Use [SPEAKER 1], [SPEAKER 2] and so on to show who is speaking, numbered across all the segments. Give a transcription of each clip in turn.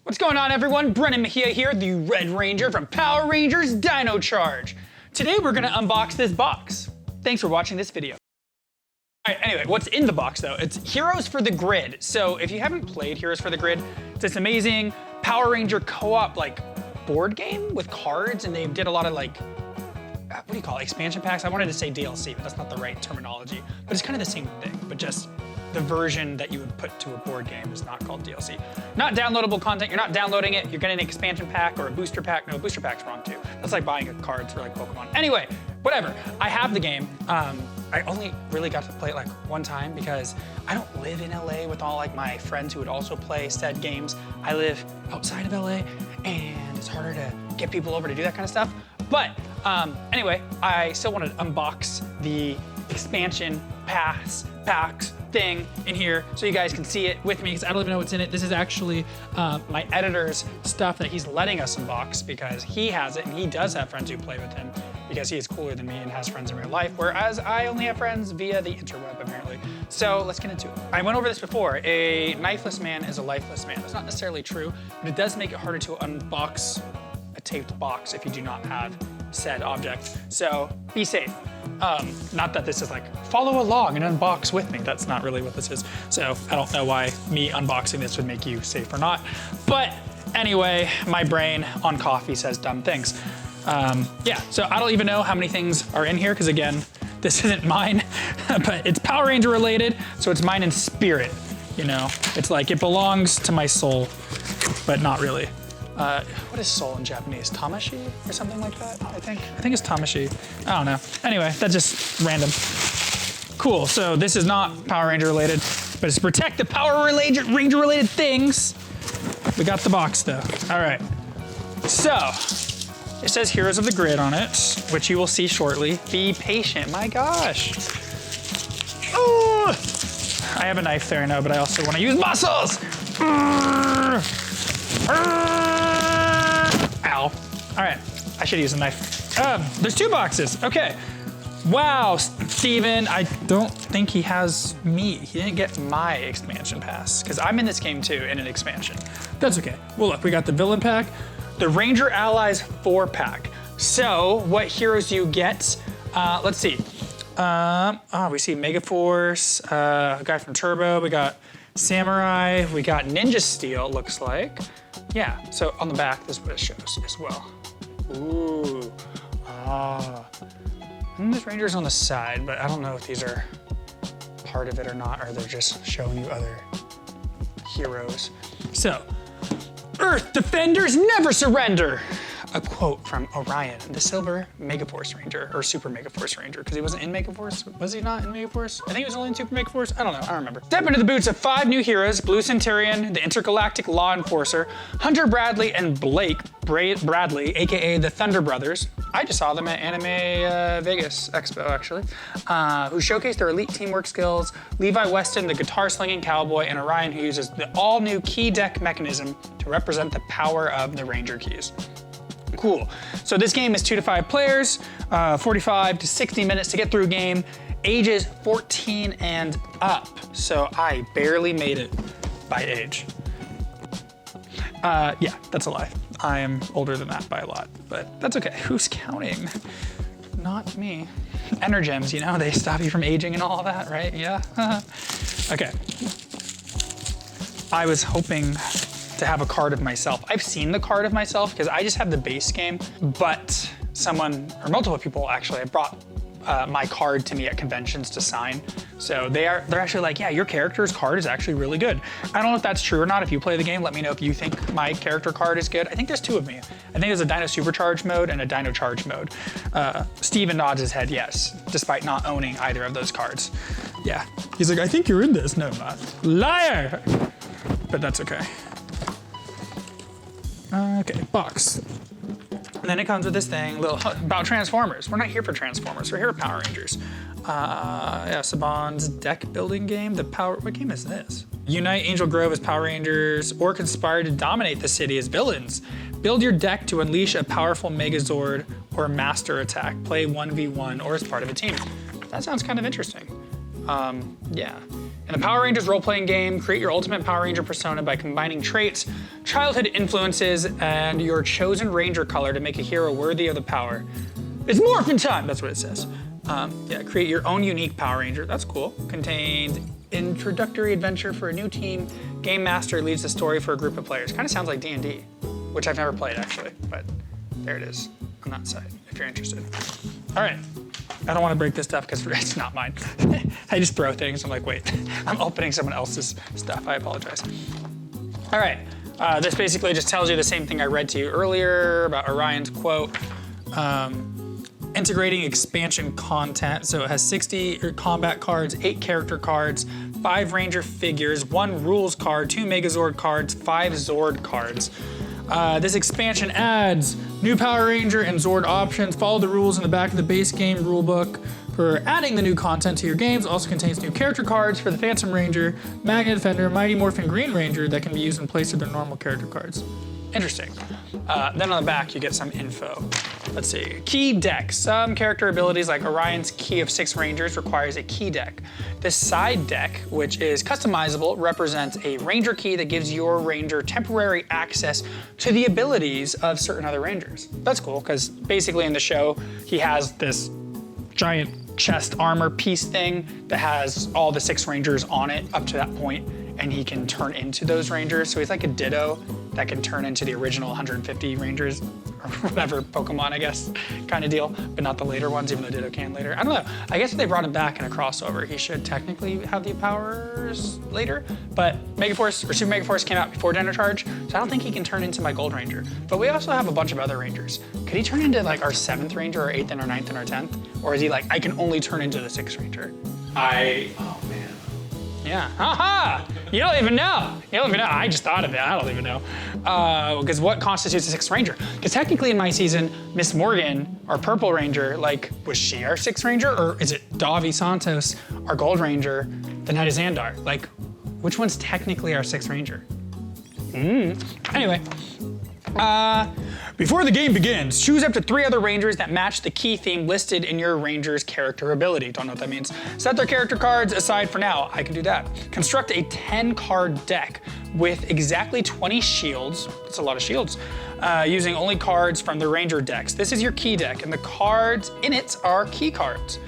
[SPEAKER 1] What's going on, everyone? Brennan Mejia here, the Red Ranger from Power Rangers Dino Charge. Today we're gonna unbox this box. Thanks for watching this video. All right, anyway, what's in the box though? It's Heroes for the Grid. So if you haven't played Heroes for the Grid, it's this amazing Power Ranger co-op like board game with cards, and they did a lot of like, what do you call it, expansion packs? I wanted to say DLC, but that's not the right terminology. But it's kind of the same thing, but just the version that you would put to a board game is not called DLC. Not downloadable content, you're not downloading it, you're getting an expansion pack or a booster pack. No, booster pack's wrong too. That's like buying a card for like Pokemon. Anyway, whatever, I have the game. I only really got to play it like one time because I don't live in LA with all like my friends who would also play said games. I live outside of LA and it's harder to get people over to do that kind of stuff. But anyway, I still wanted to unbox the expansion packs thing in here so you guys can see it with me because I don't even know what's in it. This is actually my editor's stuff that he's letting us unbox because he has it and he does have friends who play with him because he is cooler than me and has friends in real life, whereas I only have friends via the interweb apparently. So let's get into it. I went over this before. A knifeless man is a lifeless man. That's not necessarily true, but it does make it harder to unbox a taped box if you do not have said object. So be safe. Not that this is like, follow along and unbox with me. That's not really what this is. So I don't know why me unboxing this would make you safe or not. But anyway, my brain on coffee says dumb things. Yeah, so I don't even know how many things are in here because again, this isn't mine, but it's Power Ranger related. So it's mine in spirit, you know? It's like, it belongs to my soul, but not really. What is soul in Japanese? Tamashi or something like that, I think. I think it's Tamashi. I don't know. Anyway, that's just random. Cool, so this is not Power Ranger related, but it's to protect the Power Ranger related things. We got the box though. All right, so it says Heroes of the Grid on it, which you will see shortly. Be patient, my gosh. Oh, I have a knife there, I know, but I also want to use muscles. Ow. All right, I should use a knife. There's two boxes, okay. Wow, Steven, I don't think he has me. He didn't get my expansion pass, because I'm in this game too, in an expansion. That's okay. Well, look, we got the villain pack, the Ranger Allies 4-pack. So, what heroes do you get? Let's see. We see Megaforce, a guy from Turbo, we got Samurai, we got Ninja Steel, looks like. Yeah, so on the back, this is what it shows as well. Ooh, and there's Rangers on the side, but I don't know if these are part of it or not, or they're just showing you other heroes. So, Earth defenders never surrender. A quote from Orion, the Silver Megaforce Ranger, or Super Megaforce Ranger, because he wasn't in Megaforce. Was he not in Megaforce? I think he was only in Super Megaforce. I don't know, I don't remember. Step into the boots of 5 new heroes, Blue Centurion, the Intergalactic Law Enforcer, Hunter Bradley, and Blake Bradley, AKA the Thunder Brothers. I just saw them at Anime Vegas Expo, actually, who showcased their elite teamwork skills, Levi Weston, the guitar-slinging cowboy, and Orion, who uses the all-new key deck mechanism to represent the power of the Ranger keys. Cool. So this game is 2 to 5 players, 45 to 60 minutes to get through a game, ages 14 and up. So I barely made it by age. Yeah, that's a lie. I am older than that by a lot, but that's okay. Who's counting? Not me. Energems, you know, they stop you from aging and all that, right? Yeah. Okay. I was hoping to have a card of myself. I've seen the card of myself because I just have the base game, but someone, or multiple people actually, have brought my card to me at conventions to sign. So they're actually like, yeah, your character's card is actually really good. I don't know if that's true or not. If you play the game, let me know if you think my character card is good. I think there's 2 of me. I think there's a Dino Supercharge mode and a Dino Charge mode. Steven nods his head yes, despite not owning either of those cards. Yeah, he's like, I think you're in this. No, I'm not. Liar! But that's okay. Okay, box. And then it comes with this thing, about Transformers. We're not here for Transformers, we're here for Power Rangers. Yeah, Saban's deck building game. What game is this? Unite Angel Grove as Power Rangers or conspire to dominate the city as villains. Build your deck to unleash a powerful Megazord or Master Attack. Play 1v1 or as part of a team. That sounds kind of interesting. Yeah. In the Power Rangers role-playing game, create your ultimate Power Ranger persona by combining traits, childhood influences, and your chosen Ranger color to make a hero worthy of the power. It's morphin' time, that's what it says. Yeah, create your own unique Power Ranger, that's cool. Contains introductory adventure for a new team. Game Master leads the story for a group of players. Kind of sounds like D&D, which I've never played actually, but there it is on that side, if you're interested. All right, I don't want to break this stuff because it's not mine. I just throw things, I'm like, wait, I'm opening someone else's stuff, I apologize. All right, this basically just tells you the same thing I read to you earlier about Orion's quote. Integrating expansion content, so it has 60 combat cards, 8 character cards, 5 Ranger figures, 1 rules card, 2 Megazord cards, 5 Zord cards. This expansion adds new Power Ranger and Zord options. Follow the rules in the back of the base game rulebook for adding the new content to your games. Also contains new character cards for the Phantom Ranger, Magnet Defender, Mighty Morphin Green Ranger that can be used in place of their normal character cards. Interesting. Then on the back, you get some info. Let's see, key deck. Some character abilities like Orion's Key of 6 Rangers requires a key deck. This side deck, which is customizable, represents a Ranger key that gives your Ranger temporary access to the abilities of certain other Rangers. That's cool, because basically in the show, he has this giant chest armor piece thing that has all the 6 Rangers on it up to that point, and he can turn into those Rangers. So he's like a Ditto that can turn into the original 150 Rangers, or whatever Pokemon, I guess, kind of deal, but not the later ones, even though Ditto can later. I don't know. I guess if they brought him back in a crossover, he should technically have the powers later, but Megaforce, or Super Megaforce came out before Dino Charge, so I don't think he can turn into my Gold Ranger. But we also have a bunch of other Rangers. Could he turn into like our 7th Ranger, or 8th, and our 9th, and our 10th? Or is he like, I can only turn into the 6th Ranger?
[SPEAKER 2] Oh man.
[SPEAKER 1] Yeah, haha! You don't even know. You don't even know. I just thought of it. I don't even know. Because what constitutes a 6th Ranger? Because technically in my season, Miss Morgan, our Purple Ranger, like, was she our 6th Ranger? Or is it Davi Santos, our Gold Ranger, the Knight of Xandar? Like, which one's technically our 6th Ranger? Anyway. Before the game begins, choose up to 3 other Rangers that match the key theme listed in your Ranger's character ability. Don't know what that means. Set their character cards aside for now. I can do that. Construct a 10-card deck with exactly 20 shields. That's a lot of shields. Using only cards from the Ranger decks. This is your key deck, and the cards in it are key cards.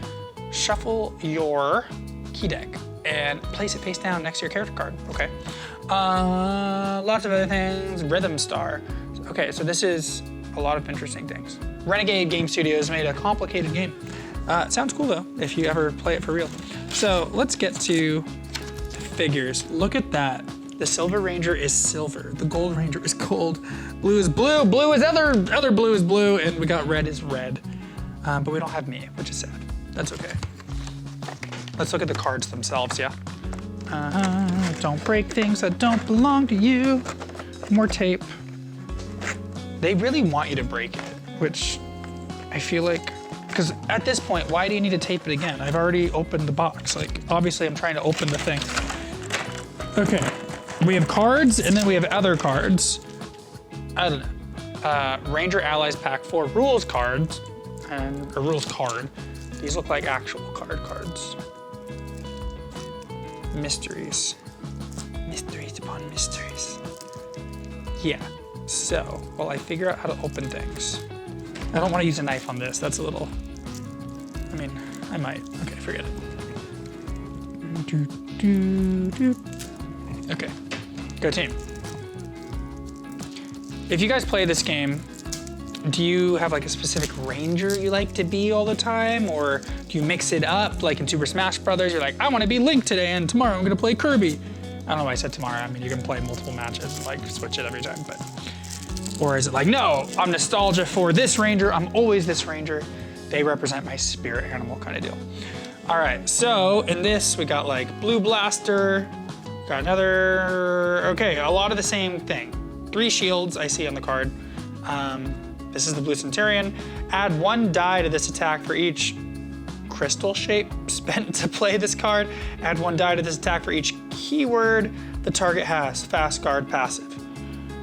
[SPEAKER 1] Shuffle your key deck and place it face down next to your character card. Okay. Lots of other things. Rhythm Star. Okay, so this is a lot of interesting things. Renegade Game Studios made a complicated game. It sounds cool though, if you ever play it for real. So let's get to the figures. Look at that. The Silver Ranger is silver. The Gold Ranger is gold. Blue is blue. Blue is other blue is blue, and we got red is red. But we don't have me, which is sad. That's okay. Let's look at the cards themselves, yeah? Don't break things that don't belong to you. More tape. They really want you to break it, which I feel like, because at this point, why do you need to tape it again? I've already opened the box. Like, obviously I'm trying to open the thing. Okay, we have cards and then we have other cards. I don't know. Ranger Allies Pack 4 rules cards, and a rules card. These look like actual cards. Mysteries. Mysteries upon mysteries. Yeah. So, while I figure out how to open things. I don't want to use a knife on this. That's a little, I mean, I might. Okay, forget it. Okay, go team. If you guys play this game, do you have like a specific Ranger you like to be all the time? Or do you mix it up like in Super Smash Brothers? You're like, I want to be Link today and tomorrow I'm gonna play Kirby. I don't know why I said tomorrow. I mean, you can play multiple matches and like switch it every time, but. Or is it like, no, I'm nostalgia for this Ranger, I'm always this Ranger. They represent my spirit animal kind of deal. All right, so in this, we got like Blue Blaster, got another, okay, a lot of the same thing. 3 shields I see on the card. This is the Blue Centurion. Add 1 die to this attack for each crystal shape spent to play this card. Add 1 die to this attack for each keyword the target has, fast guard passive.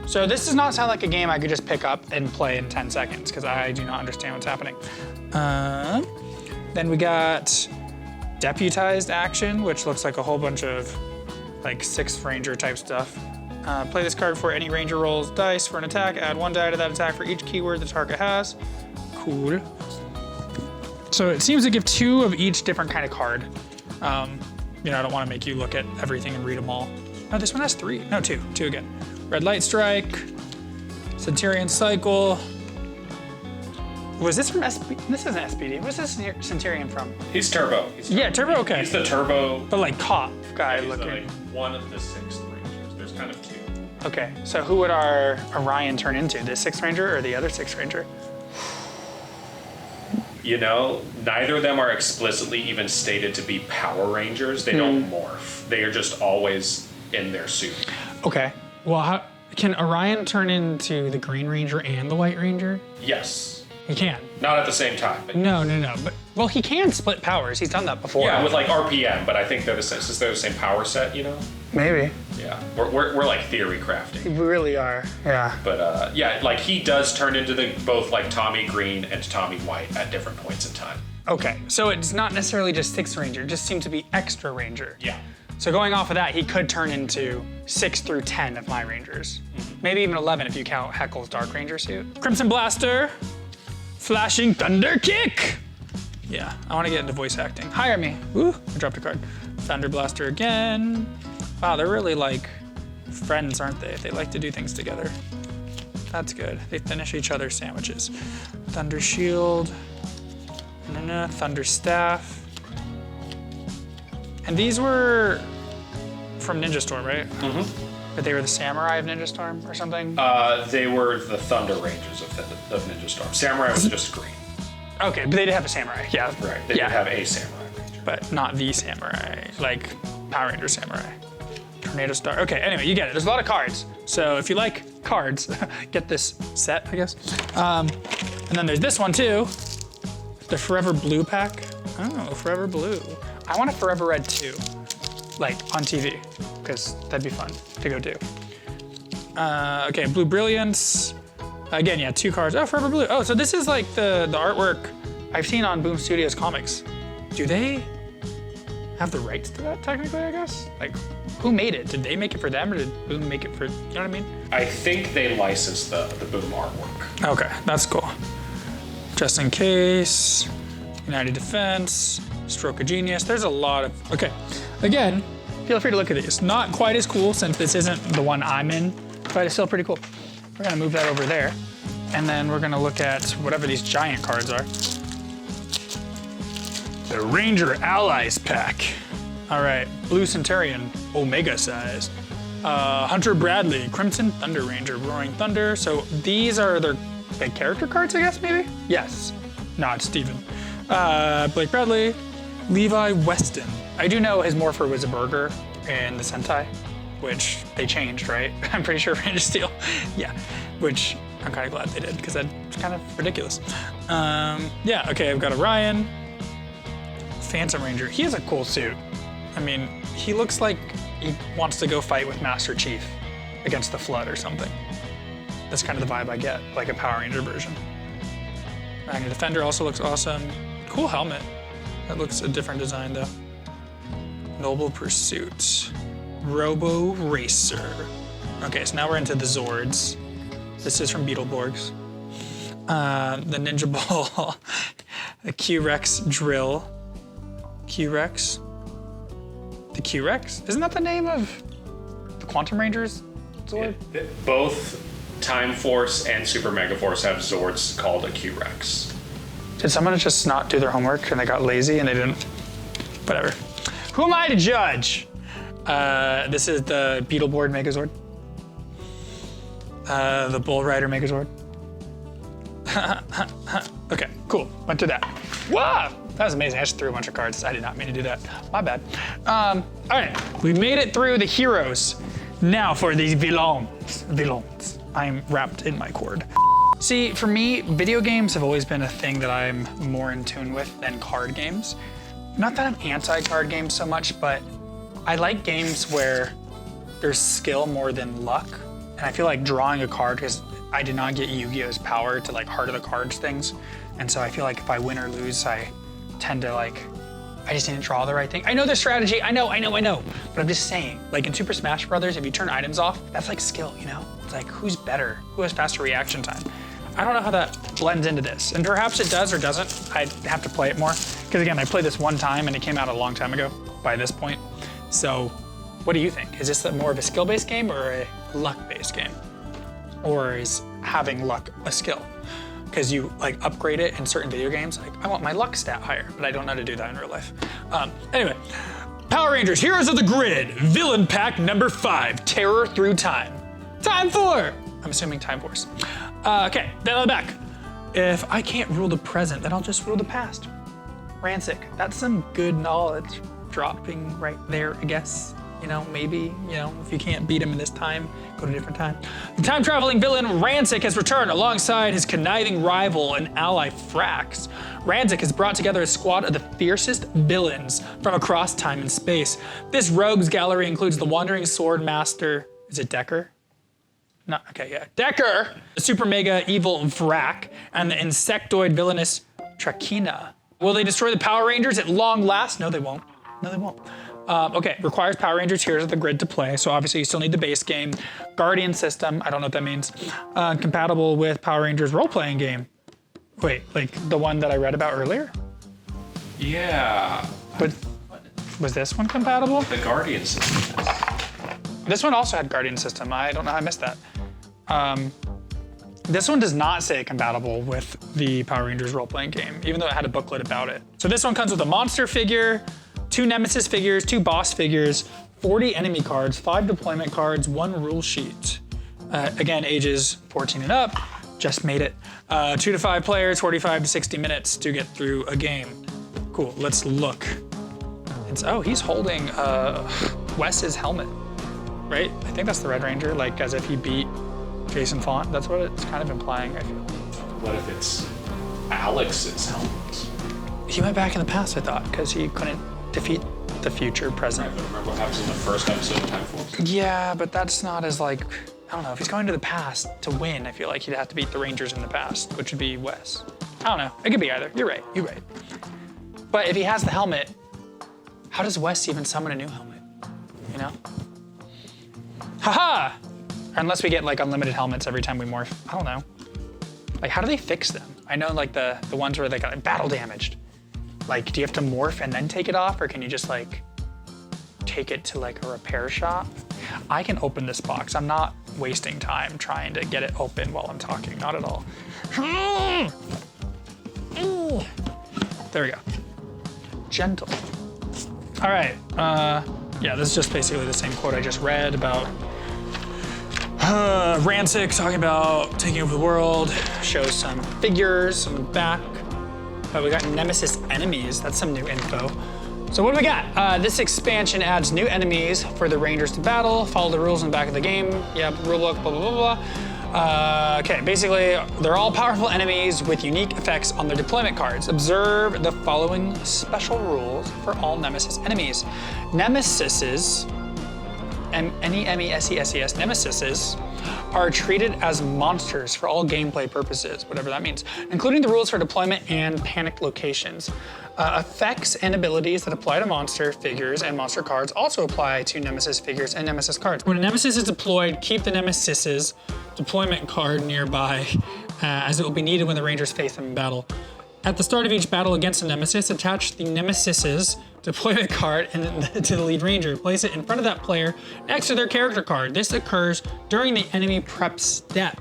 [SPEAKER 1] So this does not sound like a game I could just pick up and play in 10 seconds because I do not understand what's happening. Then we got deputized action, which looks like a whole bunch of like 6th Ranger type stuff. Play this card before any Ranger rolls dice for an attack. Add 1 die to that attack for each keyword the target has. Cool. So it seems to give 2 of each different kind of card. You know, I don't want to make you look at everything and read them all. No, this one has 3. No, 2. 2 again. Red Light Strike, Centurion Cycle. Was this from SPD? This isn't SPD. What's this Centurion from?
[SPEAKER 2] He's Turbo.
[SPEAKER 1] Yeah, Turbo, okay.
[SPEAKER 2] He's the Turbo.
[SPEAKER 1] But like cop guy
[SPEAKER 2] He's
[SPEAKER 1] looking.
[SPEAKER 2] like one of the 6th Rangers. There's kind of 2.
[SPEAKER 1] Okay, so who would our Orion turn into? The 6th Ranger or the other 6th Ranger?
[SPEAKER 2] You know, neither of them are explicitly even stated to be Power Rangers. They don't morph. They are just always in their suit.
[SPEAKER 1] Okay, well, how, can Orion turn into the Green Ranger and the White Ranger?
[SPEAKER 2] Yes.
[SPEAKER 1] He can.
[SPEAKER 2] Not at the same time. But
[SPEAKER 1] No. But well, he can split powers. He's done that before.
[SPEAKER 2] yeah, with like RPM, but I think they're the same, since they're the same power set, you know?
[SPEAKER 1] Maybe.
[SPEAKER 2] Yeah. We're like theory crafting.
[SPEAKER 1] We really are. Yeah.
[SPEAKER 2] But yeah, like he does turn into both like Tommy Green and Tommy White at different points in time.
[SPEAKER 1] Okay, so it's not necessarily just 6th Ranger. It just seemed to be Extra Ranger.
[SPEAKER 2] Yeah.
[SPEAKER 1] So going off of that, he could turn into 6 through 10 of my Rangers. Maybe even 11 if you count Heckle's Dark Ranger suit. Crimson Blaster, Flashing Thunder Kick. Yeah, I want to get into voice acting. Hire me. Woo, I dropped a card. Thunder Blaster again. Wow, they're really like friends, aren't they? They like to do things together. That's good. They finish each other's sandwiches. Thunder Shield. Thunder Staff. And these were from Ninja Storm, right? Mm-hmm. But they were the Samurai of Ninja Storm or something?
[SPEAKER 2] They were the Thunder Rangers of Ninja Storm. Samurai was just green.
[SPEAKER 1] Okay, but they did have a Samurai, yeah.
[SPEAKER 2] Right, they did have a Samurai Ranger.
[SPEAKER 1] But not the Samurai, like Power Ranger Samurai. Tornado Star. Okay, anyway, you get it. There's a lot of cards. So if you like cards, get this set, I guess. And then there's this one too. The Forever Blue pack. Oh, Forever Blue. I want a Forever Red too, like on TV, because that'd be fun to go do. Okay, Blue Brilliance. Again, yeah, 2 cards. Oh, Forever Blue. Oh, so this is like the artwork I've seen on Boom Studios comics. Do they have the rights to that technically, I guess? Like, who made it? Did they make it for them or did Boom make it for, you know what I mean?
[SPEAKER 2] I think they licensed the Boom artwork.
[SPEAKER 1] Okay, that's cool. Just in case, United Defense, Stroke of Genius. There's a lot of, okay. Again, feel free to look at these. Not quite as cool since this isn't the one I'm in, but it's still pretty cool. We're gonna move that over there. And then we're gonna look at whatever these giant cards are. The Ranger Allies pack. All right, Blue Centurion, Omega size. Hunter Bradley, Crimson Thunder Ranger, Roaring Thunder. So these are their like, character cards, I guess, maybe? Yes. No, it's Steven. Blake Bradley, Levi Weston. I do know his morpher was a burger in the Sentai, which they changed, right? I'm pretty sure Ranger Steel. Yeah, which I'm kind of glad they did because that's kind of ridiculous. Yeah, okay, I've got Orion. Phantom Ranger, he has a cool suit. I mean, he looks like he wants to go fight with Master Chief against the Flood or something. That's kind of the vibe I get, like a Power Ranger version. Magna Defender also looks awesome. Cool helmet. That looks a different design though. Noble Pursuit. Robo Racer. Okay, so now we're into the Zords. This is from Beetleborgs. The Ninja Ball. A Q-Rex Drill. Q-Rex? The Q-Rex? Isn't that the name of the Quantum Rangers Zord?
[SPEAKER 2] Both Time Force and Super Mega Force have Zords called a Q-Rex.
[SPEAKER 1] Did someone just not do their homework and they got lazy and they didn't? Whatever. Who am I to judge? This is the Beetleborg Megazord. The Bull Rider Megazord. Okay, cool. Went to that. Whoa! That was amazing. I just threw a bunch of cards. I did not mean to do that. My bad. All right, we made it through the heroes. Now for these villains. Villains. I'm wrapped in my cord. See, for me, video games have always been a thing that I'm more in tune with than card games. Not that I'm anti-card games so much, but I like games where there's skill more than luck. And I feel like drawing a card, because I did not get Yu-Gi-Oh's power to like heart of the cards things. And so I feel like if I win or lose, I tend to like I just didn't draw the right thing. I know the strategy, I know. But I'm just saying, like in Super Smash Brothers, if you turn items off, that's like skill, you know? It's like, who's better? Who has faster reaction time? I don't know how that blends into this. And perhaps it does or doesn't. I'd have to play it more. Because again, I played this one time and it came out a long time ago by this point. So what do you think? Is this more of a skill-based game or a luck-based game? Or is having luck a skill? Because you like upgrade it in certain video games. Like, I want my luck stat higher, but I don't know how to do that in real life. Anyway, Power Rangers, Heroes of the Grid, Villain Pack number 5, Terror Through Time. Time 4! I'm assuming Time Force. Okay, then on the back. If I can't rule the present, then I'll just rule the past. Rancic, that's some good knowledge dropping right there, I guess. You know, maybe, you know, if you can't beat him in this time, go to a different time. The time-traveling villain Rancic has returned alongside his conniving rival and ally Frax. Rancic has brought together a squad of the fiercest villains from across time and space. This rogues gallery includes the Wandering Sword Master, is it Decker? No, okay, yeah. Decker, the super mega evil Vrak, and the insectoid villainous Trakina. Will they destroy the Power Rangers at long last? No, they won't. No, they won't. Okay, requires Power Rangers Heroes of the Grid to play, so obviously you still need the base game. Guardian system, I don't know what that means. Compatible with Power Rangers role-playing game. Wait, like the one that I read about earlier?
[SPEAKER 2] Yeah.
[SPEAKER 1] But was this one compatible?
[SPEAKER 2] The Guardian system.
[SPEAKER 1] This one also had Guardian system. I don't know how I missed that. This one does not say compatible with the Power Rangers role-playing game, even though it had a booklet about it. So this one comes with a monster figure, 2 Nemesis figures, 2 boss figures, 40 enemy cards, 5 deployment cards, 1 rule sheet. Again, ages 14 and up, just made it. 2 to 5 players, 45 to 60 minutes to get through a game. Cool, let's look. Oh, he's holding Wes's helmet, right? I think that's the Red Ranger, like as if he beat Jason Font. That's what it's kind of implying, I feel.
[SPEAKER 2] What if it's Alex's helmet?
[SPEAKER 1] He went back in the past, I thought, because he couldn't defeat the future present.
[SPEAKER 2] Right, but remember what happens in the first episode of Time Force?
[SPEAKER 1] Yeah, but that's not as like, I don't know, if he's going to the past to win, I feel like he'd have to beat the Rangers in the past, which would be Wes. I don't know, it could be either, you're right. But if he has the helmet, how does Wes even summon a new helmet, you know? Haha! Unless we get like unlimited helmets every time we morph, I don't know. Like how do they fix them? I know like the ones where they got like, battle damaged. Like, do you have to morph and then take it off, or can you just like take it to like a repair shop? I can open this box. I'm not wasting time trying to get it open while I'm talking, not at all. There we go. Gentle. All right, yeah, this is just basically the same quote I just read about Rancic talking about taking over the world, shows some figures, some back. We got Nemesis enemies, that's some new info. So what do we got? This expansion adds new enemies for the Rangers to battle, follow the rules in the back of the game. Yep, rulebook, blah, blah, blah, blah. Okay, basically, they're all powerful enemies with unique effects on their deployment cards. Observe the following special rules for all Nemesis enemies. Nemesises, N-E-M-E-S-E-S-E-S, Nemesises, are treated as monsters for all gameplay purposes, whatever that means, including the rules for deployment and panic locations. Effects and abilities that apply to monster figures and monster cards also apply to Nemesis figures and Nemesis cards. When a Nemesis is deployed, keep the Nemesis's deployment card nearby, as it will be needed when the Rangers face them in battle. At the start of each battle against a Nemesis, attach the Nemesis's deployment card to the lead Ranger. Place it in front of that player next to their character card. This occurs during the enemy prep step.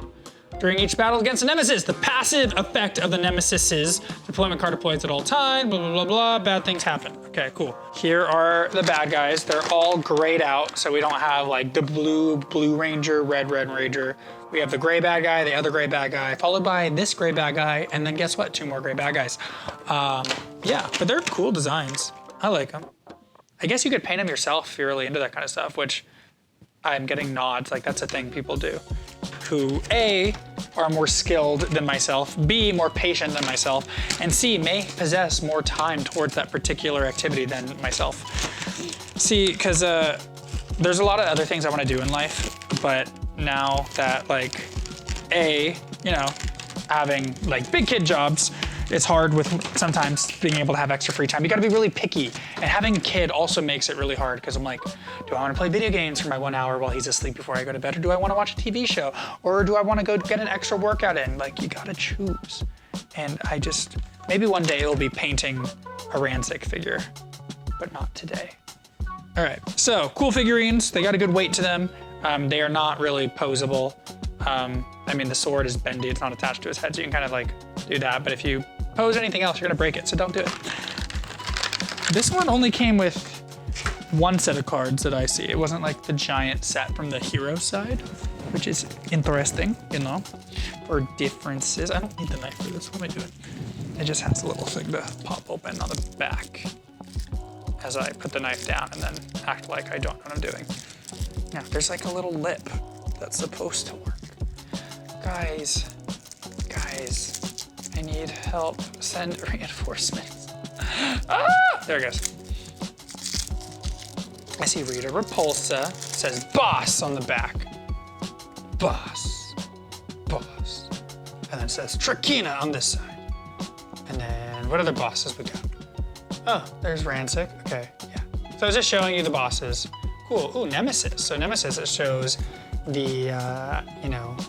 [SPEAKER 1] During each battle against a Nemesis, the passive effect of the Nemesis's deployment card deploys at all times, blah, blah, blah, blah, bad things happen. Okay, cool. Here are the bad guys. They're all grayed out, so we don't have like the blue Ranger, red Ranger. We have the gray bad guy, the other gray bad guy, followed by this gray bad guy, and then guess what? 2 more gray bad guys. Yeah, but they're cool designs. I like them. I guess you could paint them yourself if you're really into that kind of stuff, which I'm getting nods, like that's a thing people do. Who A, are more skilled than myself, B, more patient than myself, and C, may possess more time towards that particular activity than myself. See, because there's a lot of other things I want to do in life, but now that like A, you know, having like big kid jobs it's hard with sometimes being able to have extra free time. You gotta be really picky. And having a kid also makes it really hard because I'm like, do I wanna play video games for my 1 hour while he's asleep before I go to bed? Or do I wanna watch a TV show? Or do I wanna go get an extra workout in? Like, you gotta choose. And maybe one day it'll be painting a Rancic figure, but not today. All right, so cool figurines. They got a good weight to them. They are not really posable. I mean, the sword is bendy, it's not attached to his head, so you can kind of like do that, but if you pose anything else, you're gonna break it, so don't do it. This one only came with one set of cards that I see. It wasn't like the giant set from the hero side, which is interesting, you know, for differences. I don't need the knife for this, what am I doing? It just has a little thing to pop open on the back as I put the knife down and then act like I don't know what I'm doing. Now, there's like a little lip that's supposed to work. Guys, I need help. Send reinforcements. Ah! There it goes. I see Rita Repulsa. It says boss on the back. Boss. And then it says Trakina on this side. And then what other bosses we got? Oh, there's Rancic. Okay, yeah. So I was just showing you the bosses. Cool. Ooh, Nemesis. So Nemesis, it shows the,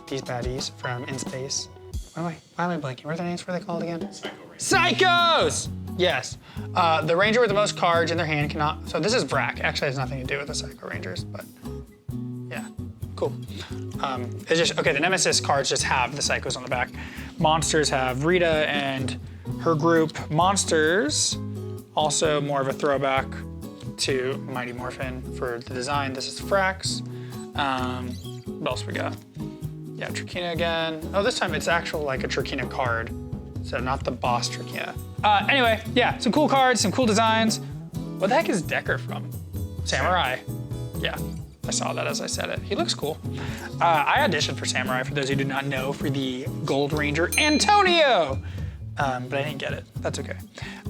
[SPEAKER 1] these baddies from In Space. Why am I blanking? What are their names? What are they called again? Psychos! Yes. The ranger with the most cards in their hand cannot, so this is Vrak. Actually, it has nothing to do with the Psycho Rangers, but yeah, cool. It's just, okay, the Nemesis cards just have the Psychos on the back. Monsters have Rita and her group. Monsters, also more of a throwback to Mighty Morphin for the design. This is Frax. What else we got? Yeah, Trakina again. Oh, this time it's actual like a Trakina card. So not the boss Trakina. Anyway, yeah, some cool cards, some cool designs. What the heck is Decker from? Samurai. Yeah, I saw that as I said it. He looks cool. I auditioned for Samurai, for those who do not know, for the Gold Ranger Antonio. But I didn't get it. That's okay.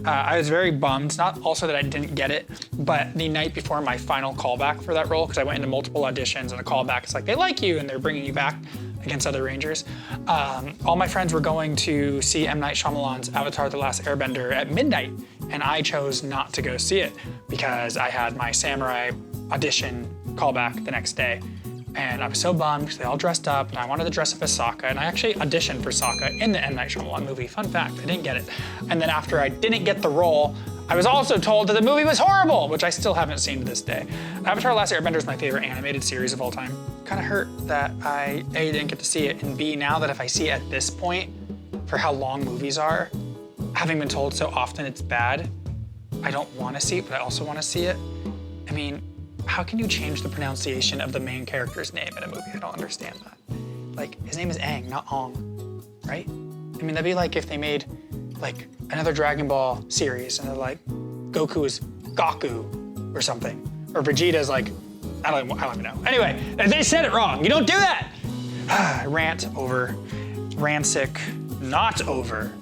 [SPEAKER 1] I was very bummed, not also that I didn't get it, but the night before my final callback for that role, because I went into multiple auditions and the callback is like, they like you and they're bringing you back against other Rangers. All my friends were going to see M. Night Shyamalan's Avatar: The Last Airbender at midnight, and I chose not to go see it because I had my Samurai audition callback the next day. And I was so bummed because they all dressed up and I wanted to dress up as Sokka, and I actually auditioned for Sokka in the M. Night Shyamalan movie. Fun fact, I didn't get it. And then after I didn't get the role, I was also told that the movie was horrible, which I still haven't seen to this day. Avatar: Last Airbender is my favorite animated series of all time. Kind of hurt that I A, didn't get to see it, and B, now that if I see it at this point, for how long movies are, having been told so often it's bad, I don't want to see it, but I also want to see it. I mean, how can you change the pronunciation of the main character's name in a movie? I don't understand that. Like, his name is Aang, not Ong, right? I mean, that'd be like if they made like another Dragon Ball series and they're like, Goku is Gaku or something. Or Vegeta's like, I don't even know. Anyway, they said it wrong. You don't do that. Rant over. Rancic, not over.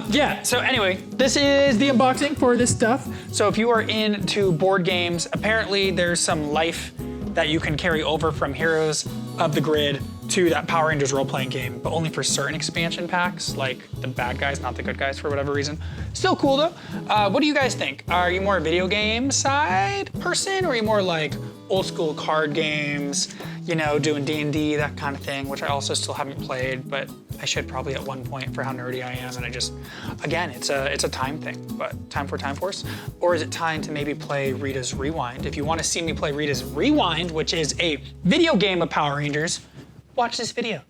[SPEAKER 1] Yeah, so anyway, this is the unboxing for this stuff. So if you are into board games, apparently there's some life that you can carry over from Heroes of the Grid to that Power Rangers role-playing game, but only for certain expansion packs, like the bad guys, not the good guys for whatever reason. Still cool though. What do you guys think? Are you more a video game side person, or are you more like old school card games, you know, doing D&D, that kind of thing, which I also still haven't played, but I should probably at one point for how nerdy I am, and I just, again, it's a time thing, but time for Time Force? Or is it time to maybe play Rita's Rewind? If you want to see me play Rita's Rewind, which is a video game of Power Rangers, watch this video.